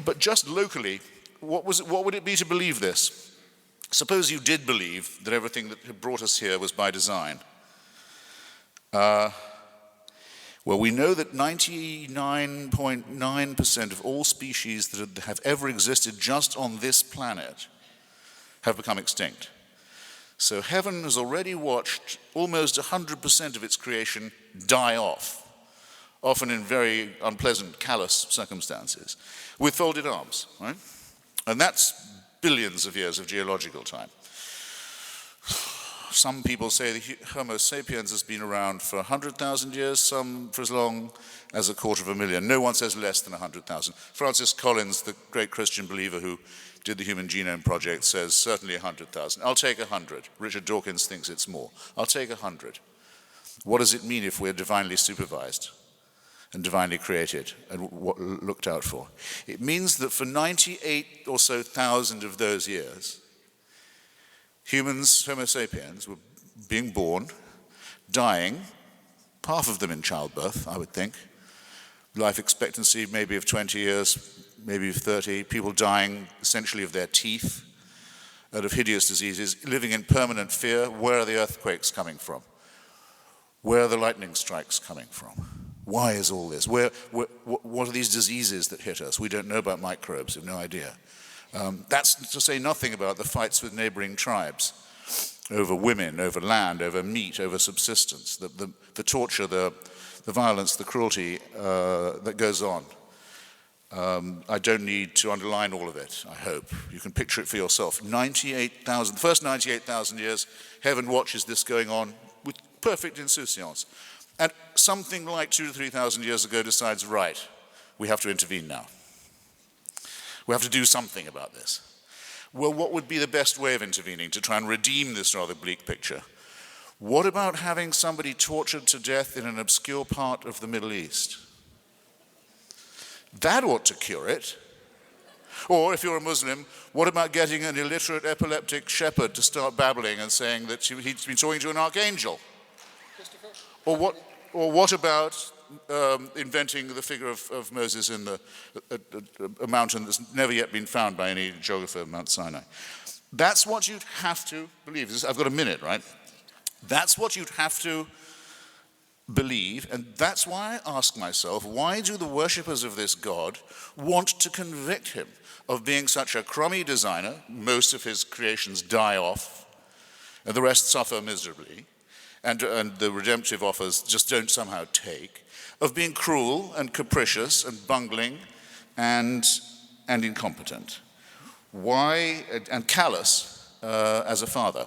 But just locally, what would it be to believe this? Suppose you did believe that everything that had brought us here was by design. Well, we know that 99.9% of all species that have ever existed just on this planet have become extinct. So heaven has already watched almost 100% of its creation die off, often in very unpleasant, callous circumstances, with folded arms, right? And that's billions of years of geological time. Some people say the Homo sapiens has been around for 100,000 years, some for as long as 250,000. No one says less than 100,000. Francis Collins, the great Christian believer who did the Human Genome Project, says certainly 100,000. I'll take 100. Richard Dawkins thinks it's more. I'll take 100. What does it mean if we're divinely supervised and divinely created and looked out for? It means that for 98 or so thousand of those years, humans, Homo sapiens, were being born, dying, half of them in childbirth, I would think. Life expectancy maybe of 20 years, maybe of 30. People dying essentially of their teeth and of hideous diseases, living in permanent fear. Where are the earthquakes coming from? Where are the lightning strikes coming from? Why is all this? What are these diseases that hit us? We don't know about microbes, we have no idea. That's to say nothing about the fights with neighboring tribes over women, over land, over meat, over subsistence, the torture, the violence, the cruelty that goes on. I don't need to underline all of it, I hope. You can picture it for yourself. 98,000, the first 98,000 years, heaven watches this going on with perfect insouciance. And something like 2,000 to 3,000 years ago decides, right, we have to intervene now. We have to do something about this. Well, what would be the best way of intervening to try and redeem this rather bleak picture? What about having somebody tortured to death in an obscure part of the Middle East? That ought to cure it. Or if you're a Muslim, what about getting an illiterate epileptic shepherd to start babbling and saying that he's been talking to an archangel? Or what about inventing the figure of Moses in a mountain that's never yet been found by any geographer, Mount Sinai? That's what you'd have to believe. I've got a minute, right? That's what you'd have to believe, and that's why I ask myself, why do the worshippers of this God want to convict him of being such a crummy designer? Most of his creations die off, and the rest suffer miserably, and the redemptive offers just don't somehow take, of being cruel and capricious and bungling and incompetent. Why, and callous as a father.